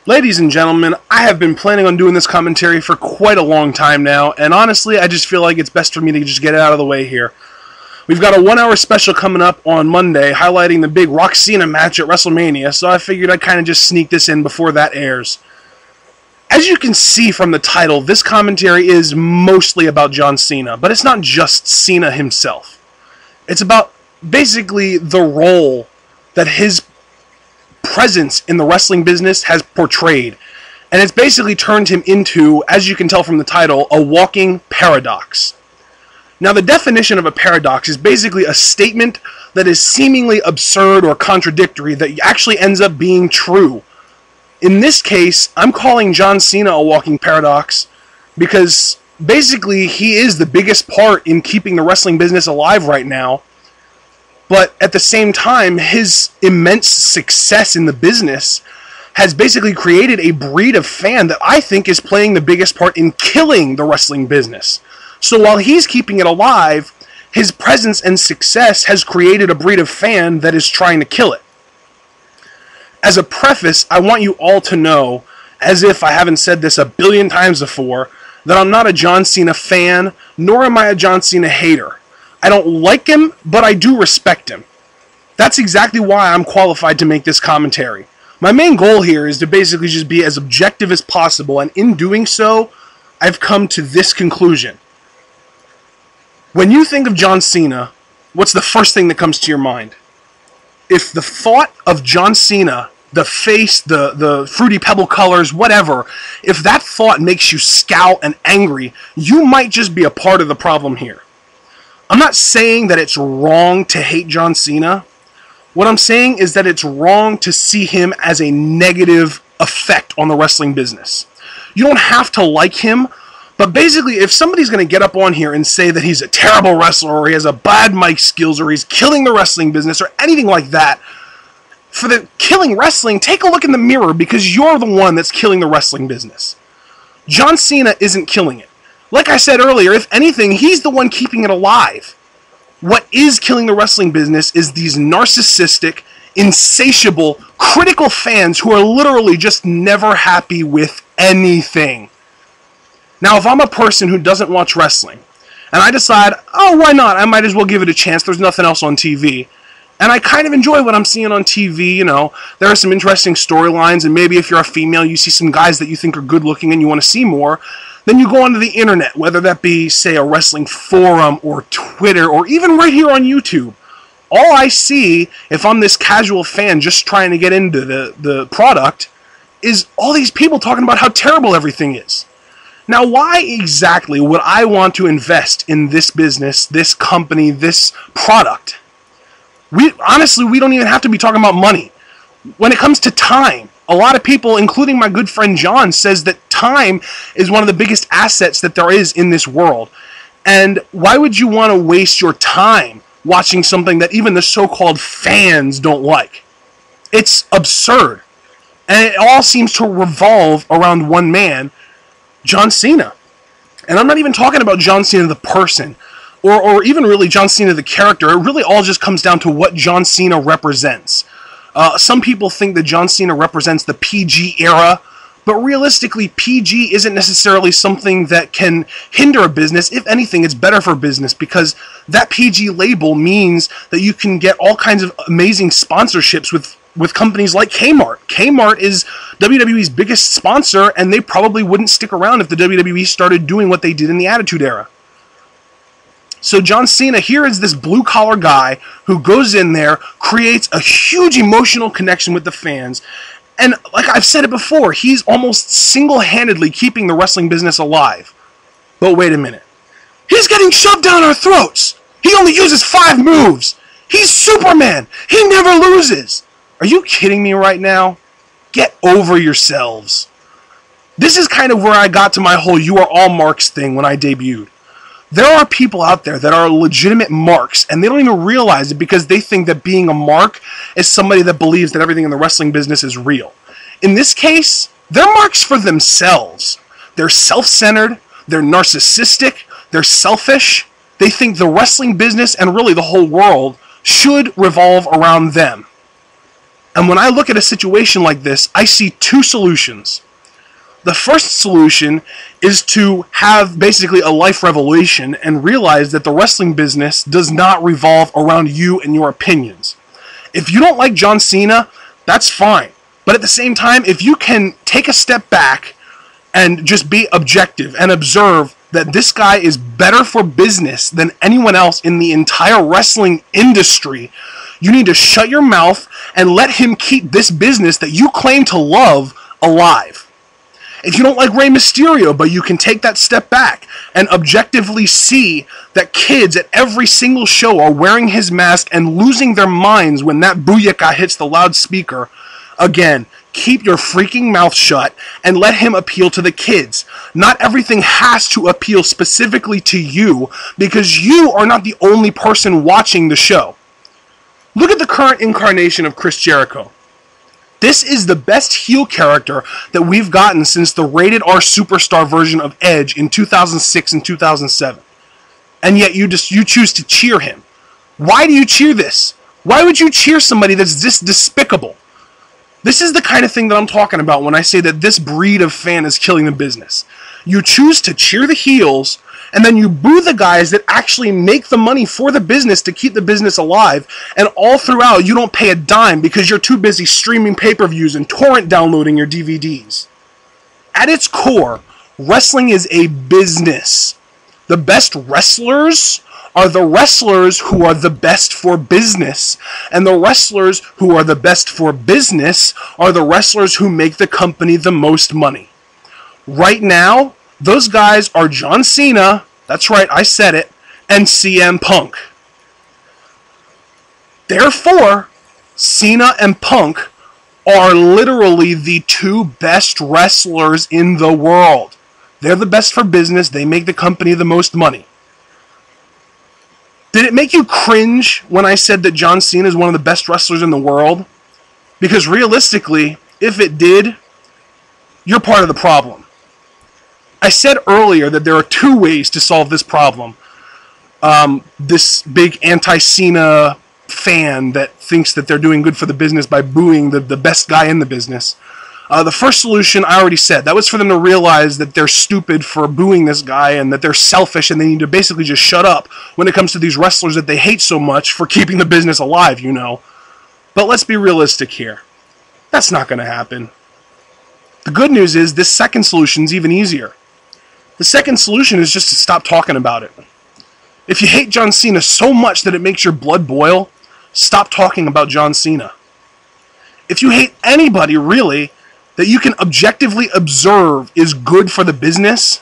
Ladies and gentlemen, I have been planning on doing this commentary for quite a long time now, and honestly, I just feel like it's best for me to just get it out of the way here. We've got a 1-hour special coming up on Monday highlighting the big Cena match at WrestleMania, so I figured I'd kind of just sneak this in before that airs. As you can see from the title, this commentary is mostly about John Cena, but it's not just Cena himself. It's about basically the role that his presence in the wrestling business has portrayed, and it's basically turned him into, as you can tell from the title, a walking paradox. Now, the definition of a paradox is basically a statement that is seemingly absurd or contradictory that actually ends up being true. In this case, I'm calling John Cena a walking paradox because basically he is the biggest part in keeping the wrestling business alive right now. But at the same time, his immense success in the business has basically created a breed of fan that I think is playing the biggest part in killing the wrestling business. So while he's keeping it alive, his presence and success has created a breed of fan that is trying to kill it. As a preface, I want you all to know, as if I haven't said this a billion times before, that I'm not a John Cena fan, nor am I a John Cena hater. I don't like him, but I do respect him. That's exactly why I'm qualified to make this commentary. My main goal here is to basically just be as objective as possible, and in doing so, I've come to this conclusion. When you think of John Cena, what's the first thing that comes to your mind? If the thought of John Cena, the face, the fruity pebble colors, whatever, if that thought makes you scowl and angry, you might just be a part of the problem here. I'm not saying that it's wrong to hate John Cena. What I'm saying is that it's wrong to see him as a negative effect on the wrestling business. You don't have to like him, but basically if somebody's going to get up on here and say that he's a terrible wrestler or he has a bad mic skills or he's killing the wrestling business or anything like that, for the killing wrestling, take a look in the mirror because you're the one that's killing the wrestling business. John Cena isn't killing it. Like I said earlier, if anything, he's the one keeping it alive. What is killing the wrestling business is these narcissistic, insatiable, critical fans who are literally just never happy with anything. Now, if I'm a person who doesn't watch wrestling, and I decide, oh, why not? I might as well give it a chance. There's nothing else on TV. And I kind of enjoy what I'm seeing on TV, you know. There are some interesting storylines, and maybe if you're a female, you see some guys that you think are good looking and you want to see more. Then you go onto the internet, whether that be, say, a wrestling forum or Twitter or even right here on YouTube. All I see, if I'm this casual fan just trying to get into the product, is all these people talking about how terrible everything is. Now, why exactly would I want to invest in this business, this company, this product? Honestly, we don't even have to be talking about money. When it comes to time, a lot of people, including my good friend John, says that time is one of the biggest assets that there is in this world. And why would you want to waste your time watching something that even the so-called fans don't like? It's absurd. And it all seems to revolve around one man, John Cena. And I'm not even talking about John Cena the person, or even really John Cena the character. It really all just comes down to what John Cena represents. Some people think that John Cena represents the PG era, but realistically, PG isn't necessarily something that can hinder a business. If anything, it's better for business because that PG label means that you can get all kinds of amazing sponsorships with companies like Kmart. Kmart is WWE's biggest sponsor, and they probably wouldn't stick around if the WWE started doing what they did in the Attitude Era. So John Cena here is this blue-collar guy who goes in there, creates a huge emotional connection with the fans, and like I've said it before, he's almost single-handedly keeping the wrestling business alive. But wait a minute. He's getting shoved down our throats! He only uses 5 moves! He's Superman! He never loses! Are you kidding me right now? Get over yourselves. This is kind of where I got to my whole "you are all marks" thing when I debuted. There are people out there that are legitimate marks, and they don't even realize it because they think that being a mark is somebody that believes that everything in the wrestling business is real. In this case, they're marks for themselves. They're self-centered, they're narcissistic, they're selfish. They think the wrestling business and really the whole world should revolve around them. And when I look at a situation like this, I see two solutions. The first solution is to have basically a life revelation and realize that the wrestling business does not revolve around you and your opinions. If you don't like John Cena, that's fine. But at the same time, if you can take a step back and just be objective and observe that this guy is better for business than anyone else in the entire wrestling industry, you need to shut your mouth and let him keep this business that you claim to love alive. If you don't like Rey Mysterio, but you can take that step back and objectively see that kids at every single show are wearing his mask and losing their minds when that booyaka hits the loudspeaker, again, keep your freaking mouth shut and let him appeal to the kids. Not everything has to appeal specifically to you because you are not the only person watching the show. Look at the current incarnation of Chris Jericho. This is the best heel character that we've gotten since the rated R superstar version of Edge in 2006 and 2007. And yet you choose to cheer him. Why do you cheer this? Why would you cheer somebody that's this despicable? This is the kind of thing that I'm talking about when I say that this breed of fan is killing the business. You choose to cheer the heels, and then you boo the guys that actually make the money for the business to keep the business alive, and all throughout you don't pay a dime because you're too busy streaming pay-per-views and torrent downloading your DVDs. At its core, wrestling is a business. The best wrestlers are the wrestlers who are the best for business, and the wrestlers who are the best for business are the wrestlers who make the company the most money. Right now, those guys are John Cena, that's right, I said it, and CM Punk. Therefore, Cena and Punk are literally the two best wrestlers in the world. They're the best for business, they make the company the most money. Did it make you cringe when I said that John Cena is one of the best wrestlers in the world? Because realistically, if it did, you're part of the problem. I said earlier that there are two ways to solve this problem. This big anti-Cena fan that thinks that they're doing good for the business by booing the best guy in the business. The first solution, I already said, that was for them to realize that they're stupid for booing this guy and that they're selfish and they need to basically just shut up when it comes to these wrestlers that they hate so much for keeping the business alive, you know. But let's be realistic here. That's not going to happen. The good news is this second solution is even easier. The second solution is just to stop talking about it. If you hate John Cena so much that it makes your blood boil, stop talking about John Cena. If you hate anybody, really, that you can objectively observe is good for the business,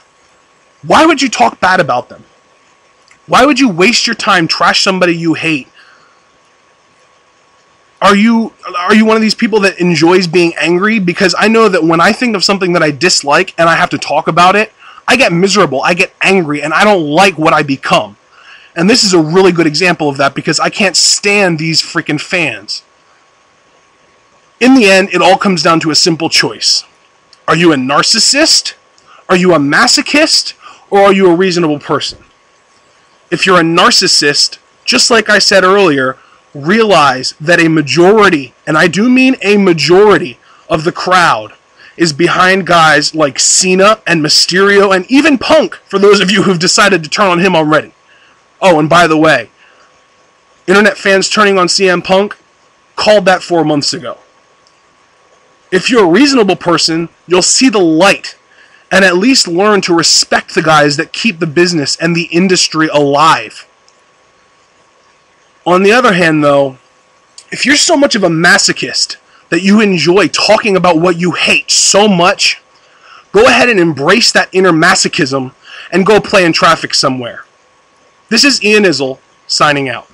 why would you talk bad about them? Why would you waste your time trash somebody you hate? Are you one of these people that enjoys being angry? Because I know that when I think of something that I dislike and I have to talk about it, I get miserable, I get angry, and I don't like what I become. And this is a really good example of that because I can't stand these freaking fans. In the end, it all comes down to a simple choice. Are you a narcissist? Are you a masochist? Or are you a reasonable person? If you're a narcissist, just like I said earlier, realize that a majority, and I do mean a majority, of the crowd is behind guys like Cena and Mysterio and even Punk, for those of you who've decided to turn on him already. Oh, and by the way, internet fans turning on CM Punk called that 4 months ago. If you're a reasonable person, you'll see the light and at least learn to respect the guys that keep the business and the industry alive. On the other hand, though, if you're so much of a masochist that you enjoy talking about what you hate so much, go ahead and embrace that inner masochism and go play in traffic somewhere. This is Ian Izzle, signing out.